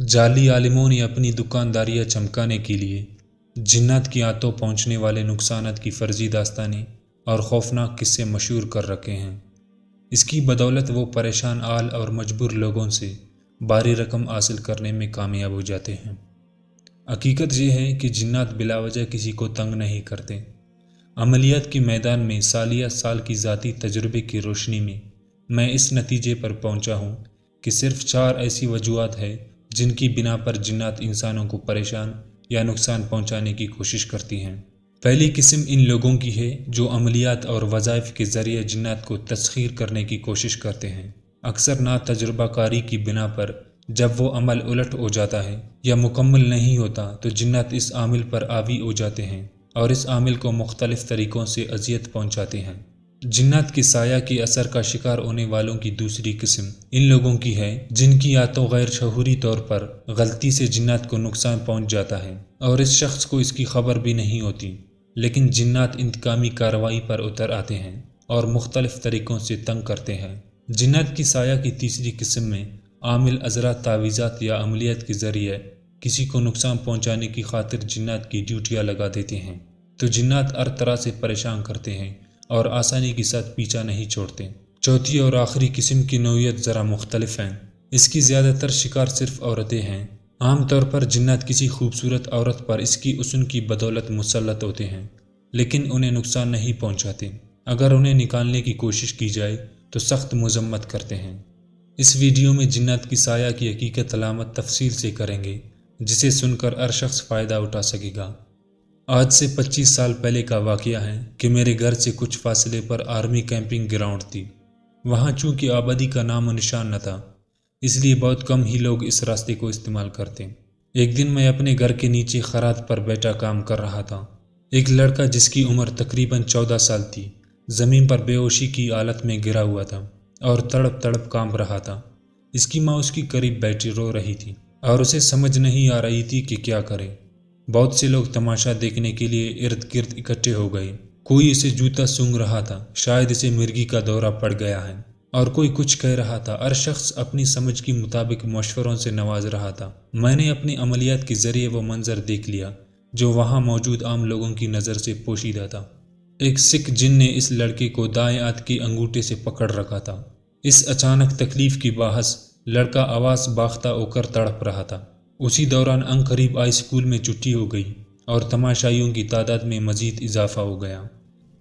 जाली आलिमों ने अपनी दुकानदारियां चमकाने के लिए जिन्नात की आंतों पहुंचने वाले नुकसानात की फर्जी दास्तानी और खौफनाक किस्से मशहूर कर रखे हैं। इसकी बदौलत वो परेशान आल और मजबूर लोगों से भारी रकम हासिल करने में कामयाब हो जाते हैं। हकीकत ये है कि जिन्नात बिलावजह किसी को तंग नहीं करते। अमलियात के मैदान में सालिया साल की ज़ाती तजुर्बे की रोशनी में मैं इस नतीजे पर पहुंचा हूं कि सिर्फ 4 ऐसी वजूहात है जिनकी बिना पर जिन्नात इंसानों को परेशान या नुकसान पहुंचाने की कोशिश करती हैं। पहली किस्म इन लोगों की है जो अमलियात और वज़ाइफ के ज़रिए जिन्नात को तस्खीर करने की कोशिश करते हैं। अक्सर ना तजुर्बाकारी की बिना पर जब वो अमल उलट हो जाता है या मुकम्मल नहीं होता तो जिन्नात इस आमिल पर आवी हो जाते हैं और इस आमिल को मुख्तलिफ तरीक़ों से अजियत पहुंचाते हैं। जिन्नात के साया के असर का शिकार होने वालों की दूसरी किस्म इन लोगों की है जिनकी या तो गैर शऊरी तौर पर गलती से जिन्नात को नुकसान पहुंच जाता है और इस शख्स को इसकी खबर भी नहीं होती, लेकिन जिन्नात इंतकामी कार्रवाई पर उतर आते हैं और मुख्तलिफ तरीक़ों से तंग करते हैं। जिन्नात की साया की तीसरी किस्म में आमिल अजरा तावीज़ात या अमलियत के ज़रिए किसी को नुकसान पहुंचाने की खातिर जिन्नात की ड्यूटियाँ लगा देते हैं, तो जिन्नात हर तरह से परेशान करते हैं और आसानी के साथ पीछा नहीं छोड़ते। चौथी और आखिरी किस्म की नौइयत ज़रा मुख्तलिफ हैं। इसकी ज़्यादातर शिकार सिर्फ औरतें हैं। आम तौर पर जिन्नात किसी खूबसूरत औरत पर इसकी हुस्न की बदौलत मुसल्लत होते हैं, लेकिन उन्हें नुकसान नहीं पहुंचाते। अगर उन्हें निकालने की कोशिश की जाए तो सख्त मजम्मत करते हैं। इस वीडियो में जिन्नात की साया की हकीकत अलामत तफसील से करेंगे, जिसे सुनकर हर शख्स फ़ायदा उठा सकेगा। आज से 25 साल पहले का वाक़या है कि मेरे घर से कुछ फासले पर आर्मी कैंपिंग ग्राउंड थी। वहाँ चूँकि आबादी का नाम और निशान न था, इसलिए बहुत कम ही लोग इस रास्ते को इस्तेमाल करते। एक दिन मैं अपने घर के नीचे खरात पर बैठा काम कर रहा था। एक लड़का जिसकी उम्र तकरीबन 14 साल थी ज़मीन पर बेहोशी की हालत में गिरा हुआ था और तड़प तड़प कांप रहा था। इसकी माँ उसकी करीब बैठी रो रही थी और उसे समझ नहीं आ रही थी कि क्या करे। बहुत से लोग तमाशा देखने के लिए इर्द गिर्द इकट्ठे हो गए। कोई इसे जूता सूंघ रहा था, शायद इसे मिर्गी का दौरा पड़ गया है, और कोई कुछ कह रहा था। हर शख्स अपनी समझ के मुताबिक मशवरों से नवाज रहा था। मैंने अपनी अमलियात के ज़रिए वो मंजर देख लिया जो वहाँ मौजूद आम लोगों की नज़र से पोशीदा था। एक सिख जिन ने इस लड़के को दाएं हाथ के अंगूठे से पकड़ रखा था। इस अचानक तकलीफ की बाहस लड़का आवाज़ बाख्ता होकर तड़प रहा था। उसी दौरान अंकरीब हाई स्कूल में छुट्टी हो गई और तमाशाइयों की तादाद में मज़ीद इजाफा हो गया।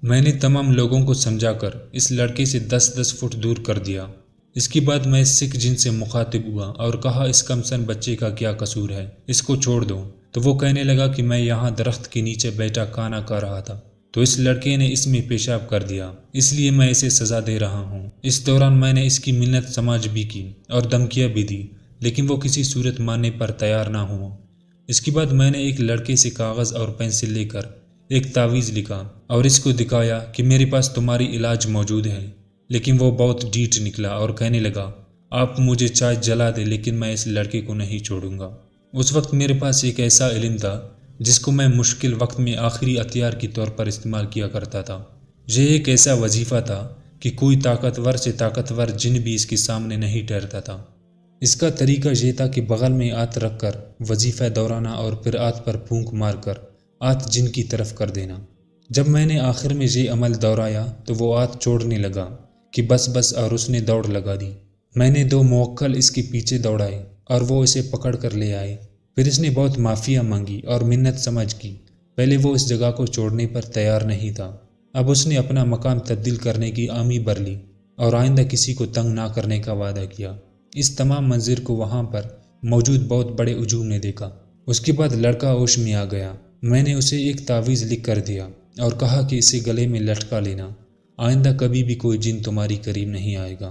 मैंने तमाम लोगों को समझाकर इस लड़के से 10-10 फुट दूर कर दिया। इसके बाद मैं सिख जिन से मुखातिब हुआ और कहा, इस कमसन बच्चे का क्या कसूर है, इसको छोड़ दो। तो वो कहने लगा कि मैं यहाँ दरख्त के नीचे बैठा खाना खा रहा था, तो इस लड़के ने इसमें पेशाब कर दिया, इसलिए मैं इसे सज़ा दे रहा हूँ। इस दौरान मैंने इसकी मिन्नत समाज भी की और धमकियाँ भी दी, लेकिन वो किसी सूरत मानने पर तैयार ना हुआ। इसके बाद मैंने एक लड़के से कागज़ और पेंसिल लेकर एक तावीज़ लिखा और इसको दिखाया कि मेरे पास तुम्हारी इलाज मौजूद है। लेकिन वो बहुत ढीठ निकला और कहने लगा, आप मुझे चाहे जला दे, लेकिन मैं इस लड़के को नहीं छोड़ूंगा। उस वक्त मेरे पास एक ऐसा इल्म था जिसको मैं मुश्किल वक्त में आखिरी हथियार के तौर पर इस्तेमाल किया करता था। यह एक ऐसा वजीफ़ा था कि कोई ताकतवर से ताकतवर जिन भी इसके सामने नहीं ठहरता था। इसका तरीका ये था कि बगल में हाथ रख कर वजीफ़ा दोहराना और फिर हाथ पर फूंक मारकर हाथ जिन की तरफ कर देना। जब मैंने आखिर में ये अमल दोहराया तो वो हाथ छोड़ने लगा कि बस और उसने दौड़ लगा दी। मैंने 2 मुवक्किल इसके पीछे दौड़ाए और वो इसे पकड़ कर ले आए। फिर इसने बहुत माफ़िया मांगी और मिन्नत समझ की। पहले वो इस जगह को छोड़ने पर तैयार नहीं था। अब उसने अपना मकाम तब्दील करने की आमी भर ली और आइंदा किसी को तंग ना करने का वादा किया। इस तमाम मंजर को वहाँ पर मौजूद बहुत बड़े हुजूम ने देखा। उसके बाद लड़का होश में आ गया। मैंने उसे एक तावीज़ लिख कर दिया और कहा कि इसे गले में लटका लेना, आइंदा कभी भी कोई जिन तुम्हारी करीब नहीं आएगा।